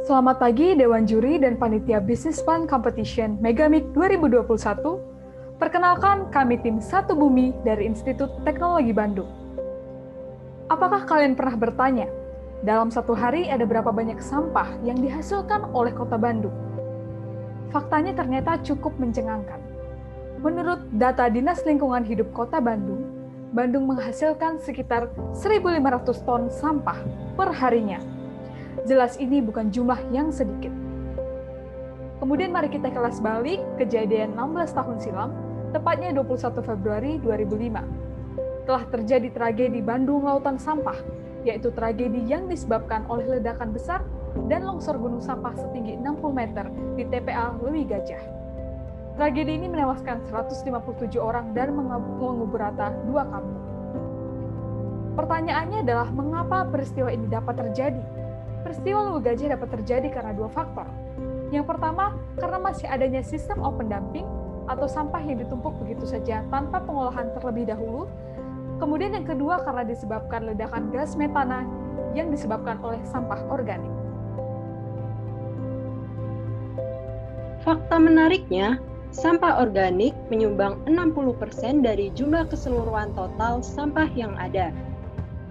Selamat pagi Dewan Juri dan Panitia Business Plan Competition Megamik 2021. Perkenalkan, kami tim Satu Bumi dari Institut Teknologi Bandung. Apakah kalian pernah bertanya, dalam satu hari ada berapa banyak sampah yang dihasilkan oleh Kota Bandung? Faktanya ternyata cukup mencengangkan. Menurut data Dinas Lingkungan Hidup Kota Bandung, Bandung menghasilkan sekitar 1.500 ton sampah per harinya. Jelas ini bukan jumlah yang sedikit. Kemudian mari kita kelas balik kejadian 16 tahun silam, tepatnya 21 Februari 2005. Telah terjadi tragedi Bandung Lautan Sampah, yaitu tragedi yang disebabkan oleh ledakan besar dan longsor gunung sampah setinggi 60 meter di TPA Leuwi Gajah. Tragedi ini menewaskan 157 orang dan mengubur rata 2 kampung. Pertanyaannya adalah mengapa peristiwa ini dapat terjadi? Peristiwa Leuwi Gajah dapat terjadi karena 2 faktor. Yang pertama, karena masih adanya sistem open dumping atau sampah yang ditumpuk begitu saja tanpa pengolahan terlebih dahulu. Kemudian yang kedua, karena disebabkan ledakan gas metana yang disebabkan oleh sampah organik. Fakta menariknya, sampah organik menyumbang 60% dari jumlah keseluruhan total sampah yang ada.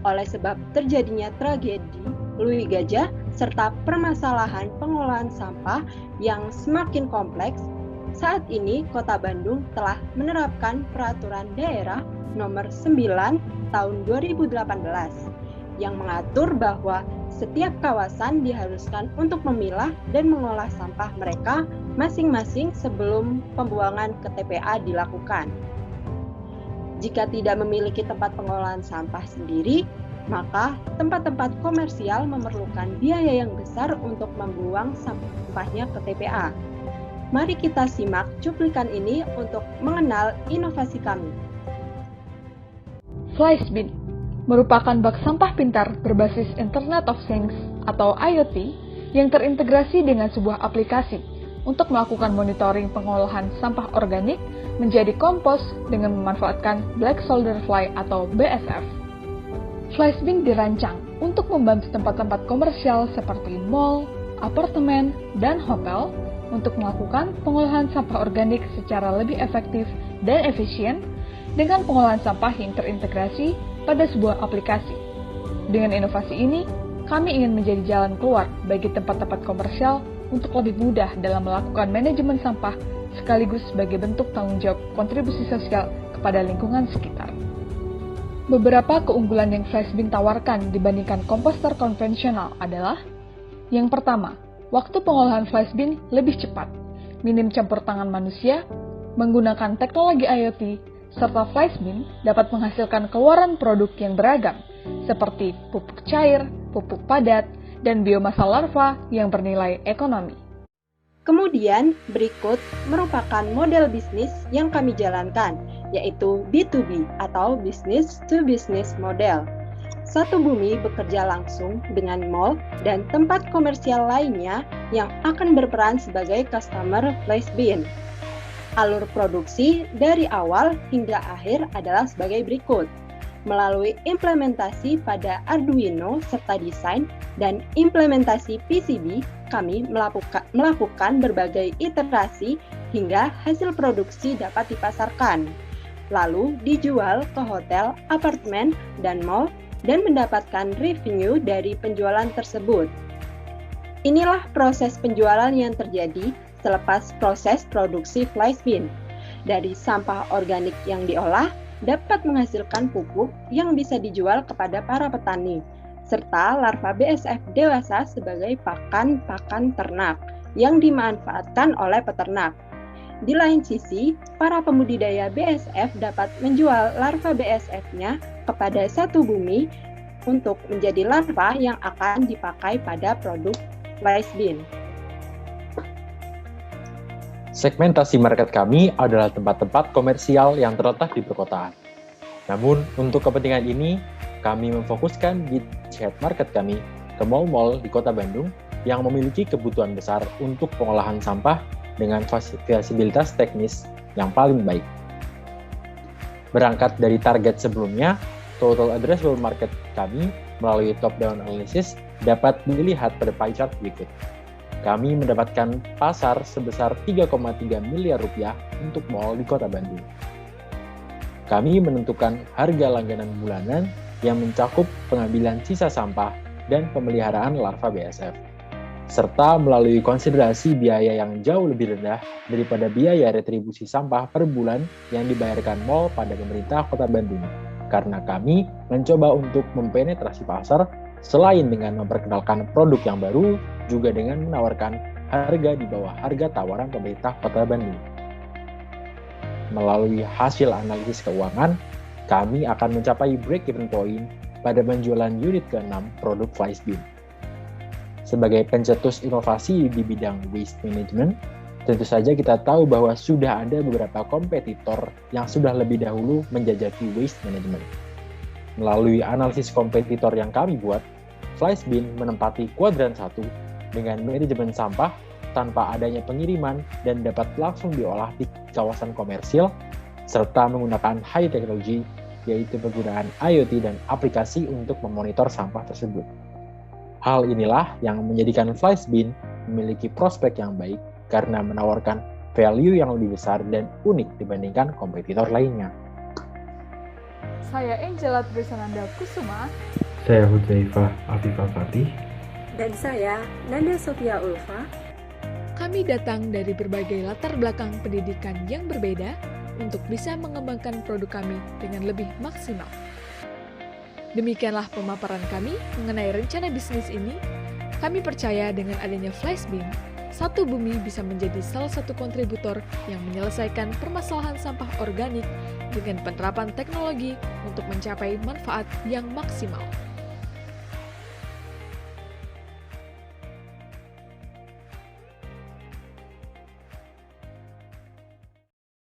Oleh sebab terjadinya tragedi Leuwi Gajah serta permasalahan pengolahan sampah yang semakin kompleks, saat ini Kota Bandung telah menerapkan Peraturan Daerah Nomor 9 Tahun 2018 yang mengatur bahwa setiap kawasan diharuskan untuk memilah dan mengolah sampah mereka masing-masing sebelum pembuangan ke TPA dilakukan. Jika tidak memiliki tempat pengolahan sampah sendiri, maka tempat-tempat komersial memerlukan biaya yang besar untuk membuang sampahnya ke TPA. Mari kita simak cuplikan ini untuk mengenal inovasi kami. FlashBin merupakan bak sampah pintar berbasis Internet of Things atau IoT yang terintegrasi dengan sebuah aplikasi untuk melakukan monitoring pengolahan sampah organik menjadi kompos dengan memanfaatkan Black Soldier Fly atau BSF. FlashBin dirancang untuk membantu tempat-tempat komersial seperti mall, apartemen, dan hotel untuk melakukan pengolahan sampah organik secara lebih efektif dan efisien dengan pengolahan sampah yang terintegrasi pada sebuah aplikasi. Dengan inovasi ini, kami ingin menjadi jalan keluar bagi tempat-tempat komersial untuk lebih mudah dalam melakukan manajemen sampah sekaligus sebagai bentuk tanggung jawab kontribusi sosial kepada lingkungan sekitar. Beberapa keunggulan yang FlashBin tawarkan dibandingkan komposter konvensional adalah: yang pertama, waktu pengolahan FlashBin lebih cepat, minim campur tangan manusia, menggunakan teknologi IoT, serta FlashBin dapat menghasilkan keluaran produk yang beragam, seperti pupuk cair, pupuk padat, dan biomasa larva yang bernilai ekonomi. Kemudian, berikut merupakan model bisnis yang kami jalankan, yaitu B2B atau Business to Business Model. Satu Bumi bekerja langsung dengan mall dan tempat komersial lainnya yang akan berperan sebagai customer FlashBin. Alur produksi dari awal hingga akhir adalah sebagai berikut. Melalui implementasi pada Arduino serta desain dan implementasi PCB, kami melakukan berbagai iterasi hingga hasil produksi dapat dipasarkan. Lalu dijual ke hotel, apartemen, dan mall dan mendapatkan revenue dari penjualan tersebut. Inilah proses penjualan yang terjadi selepas proses produksi FlashBin. Dari sampah organik yang diolah, dapat menghasilkan pupuk yang bisa dijual kepada para petani, serta larva BSF dewasa sebagai pakan ternak yang dimanfaatkan oleh peternak. Di lain sisi, para pembudidaya BSF dapat menjual larva BSF-nya kepada Satu Bumi untuk menjadi larva yang akan dipakai pada produk FlashBin. Segmentasi market kami adalah tempat-tempat komersial yang terletak di perkotaan. Namun, untuk kepentingan ini, kami memfokuskan beachhead market kami ke mall-mall di Kota Bandung yang memiliki kebutuhan besar untuk pengolahan sampah dengan fasilitas teknis yang paling baik. Berangkat dari target sebelumnya, total addressable market kami melalui top-down analysis dapat dilihat pada pie chart berikut. kami mendapatkan pasar sebesar 3,3 miliar rupiah untuk mal di Kota Bandung. Kami menentukan harga langganan bulanan yang mencakup pengambilan sisa sampah dan pemeliharaan larva BSF, serta melalui konsiderasi biaya yang jauh lebih rendah daripada biaya retribusi sampah per bulan yang dibayarkan mal pada pemerintah Kota Bandung. Karena kami mencoba untuk mempenetrasi pasar selain dengan memperkenalkan produk yang baru, juga dengan menawarkan harga di bawah harga tawaran pemerintah Kota Bandung. Melalui hasil analisis keuangan, kami akan mencapai break-even point pada penjualan unit ke-6 produk Flysbean. Sebagai pencetus inovasi di bidang waste management, tentu saja kita tahu bahwa sudah ada beberapa kompetitor yang sudah lebih dahulu menjajaki waste management. Melalui analisis kompetitor yang kami buat, Flysbean menempati kuadran 1 dengan manajemen sampah tanpa adanya pengiriman dan dapat langsung diolah di kawasan komersil, serta menggunakan high technology, yaitu penggunaan IoT dan aplikasi untuk memonitor sampah tersebut. Hal inilah yang menjadikan Flysbean memiliki prospek yang baik karena menawarkan value yang lebih besar dan unik dibandingkan kompetitor lainnya. Saya Angela Trisananda Kusuma. Saya Hudzaifah Afifah Fatih. Dan saya Nanda Sofia Ulfa. Kami datang dari berbagai latar belakang pendidikan yang berbeda untuk bisa mengembangkan produk kami dengan lebih maksimal. Demikianlah pemaparan kami mengenai rencana bisnis ini. Kami percaya dengan adanya Flysbean, Satu Bumi bisa menjadi salah satu kontributor yang menyelesaikan permasalahan sampah organik dengan penerapan teknologi untuk mencapai manfaat yang maksimal.